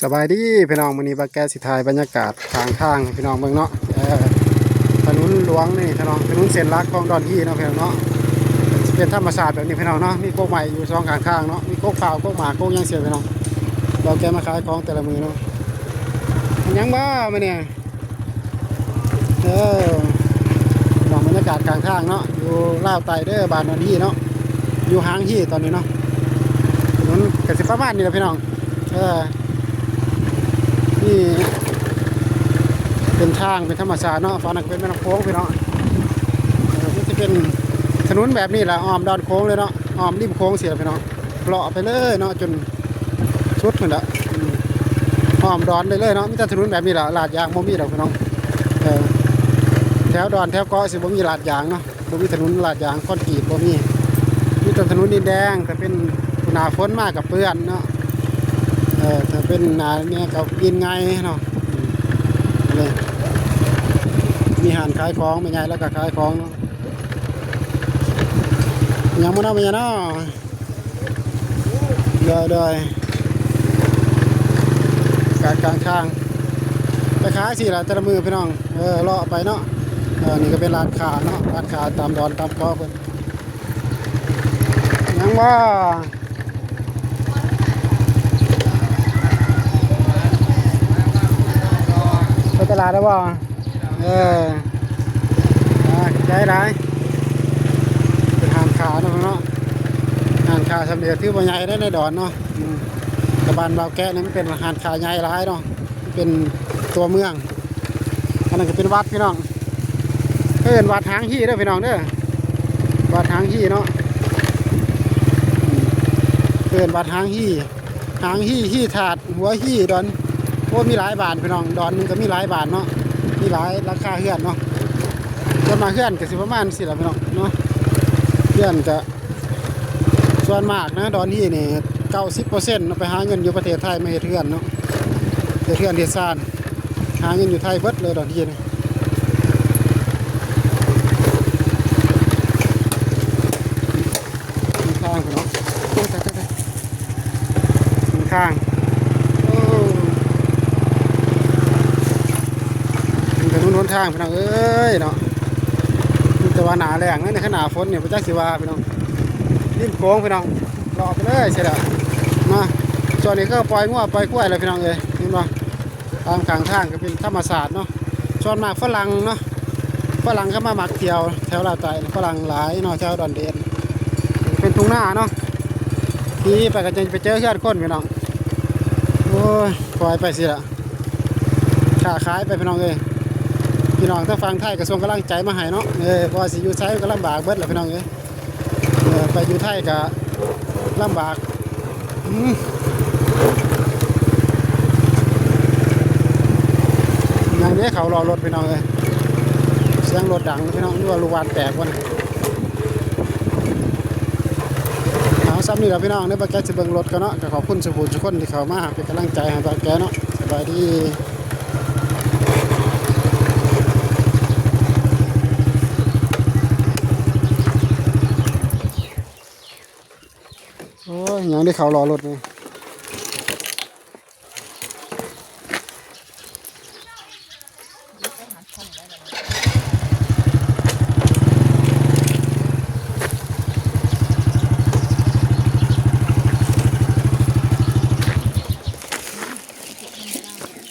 สบายดีพี่น้องมื้อนี้บาแกสิถ่ายบรรยากาศทางพี่น้องเบิ่งเนาะถนนหลวงนี่พี่น้องถนนเส้นหลักของดอนที่เนาะพี่น้องเนาะเป็นธรรมชาติแบบนี้พี่น้องเนาะมีโก๊กใหม่อยู่2ข้างเนาะมีโก๊กขาวโก๊กหมาโก๊กยังเสียพี่น้องบาแกมาขายของแต่ละมื้อเนาะยังบ้ามื้อนี้ลองบรรยากาศข้างเนาะอยู่ลาวใต้เด้อบ้านดอนที่เนาะอยู่หางที่ตอนนี้เนาะถนนก็สิประมาณนี้แหละพี่น้องนี่เป็นทางเป็นธรรมชาติเนาะฝั่งนั้นเป็นแม่น้ำโค้งพี่น้องนี่จะเป็นถนนแบบนี้แหละอ้อมดอนโค้งเลยเนาะอ้อมริมโค้งเสียพี่น้องเลาะไปเลยเนาะจนสุดเหมือนละอ้อมดอนเลยเนาะมีแต่ถนนแบบนี้แหละลาดยางบ่มีดอกพี่น้องแถวดอนแถวเกาะสิบ่มีลาดยางเนาะบ่มีถนนลาดยางคอนกรีตบ่มีแต่ถนนดินแดงแต่เป็นหนาฝนมากกับเปื้อนเนาะถ้าเป็นหนาเนี่ยกับกินไงเนาะเลยมีหานขายของไม่ไงแล้วก็ขายของเนาะยังไม่น่าไม่เนาะเลยกลางทางไปขายสิล่ะแต่ละมือพี่น้องเลาะไปเนาะนี่ก็เป็นร้านค้าเนาะร้านค้าตามดอนตามเกาะเพิ่นยังว่าไปตลาดแล้วบ่ใจได้เป็นหานขาเนาะหานขาสำเร็จที่บ่ใหญ่ได้ในดอนเนาะตะบานบาวแกะนี่มันเป็นหานขาใหญ่หลายเนาะเป็นตัวเมืองอันนั้นก็เป็นวัดพี่น้องวัดหางขี้เด้อพี่น้องเด้อวัดหางขี้เนาะวัดหางขี้ถาดหัวขี้ดอนโอ้มีหลายบาทพี่น้องดอนนึงก็มีหลายบาทเนาะมีหลายราคาเฮือนเนาะจะมาเฮือนก็สิประมาณสิล่ะพี่น้องเนาะเฮือนก็ส่วนมากนะดอนที่นี่90%ไปหาเงินอยู่ประเทศไทยมาเฮ็ดเฮือนเนาะเฮ็ดเฮือนเฮ็ดซ่านหาเงินอยู่ไทยเบิดเลยดอนที่นี่ข้างพี่น้องข้างถนนหนทางพี่น้องเอ้ยเนาะแต่ว่าหนาแรงนะในขณะฝนเนี่ยพระเจ้าสิวาพี่น้องริมโค้งพี่น้องรอไปเลยใช่ไหมมาจอนี้ก็ปล่อยงัวปล่อยกล้วยเลยพี่น้องเลยนี่เนาะตามข้างทางก็เป็นธรรมศาสตร์เนาะชอนมากฝรั่งเนาะฝรั่งเข้ามาหมักเที่ยวแถวลาวใต้ฝรั่งหลายเนาะแถวดอนเดนเป็นทุ่งหน้าเนาะที่ไปกันจะไปเจอเพื่อนคนพี่น้องโอ้ยปล่อยไปสิละขาขายไปพี่น้องเลยพี่น้องถ้าฟังไทยกระทรวงกำลังใจมาให้เนาะพอสิอยู่ไทยก็ลำบากเบิดแหละพี่น้องไปอยู่ไทยก็ลำบากอย่างนี้เขารอรถพี่น้องเลยเสียงรถดังพี่น้องนี่ว่าลูกวานแตกวันเอาซ้ำนี่แหละพี่น้องเนี่ยบาแกจะเบิ่งรถกันเนาะก็ขอบคุณสุภูทุกคนที่เขามาเป็นกำลังใจให้บาแกเนาะสบายดีโอ้ยยังได้เขารอรถเลย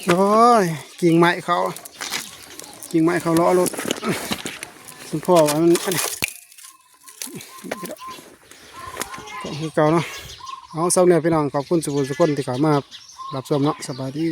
โอ้ยกิ่งไม้เขาล้อรถคุณพ่อว่ามันก็คือเก่าเนาะเอาเสาเนี่ยพี่น้องขอบคุณสุขุมสุขคนที่เขามารับชมเนาะสบายดี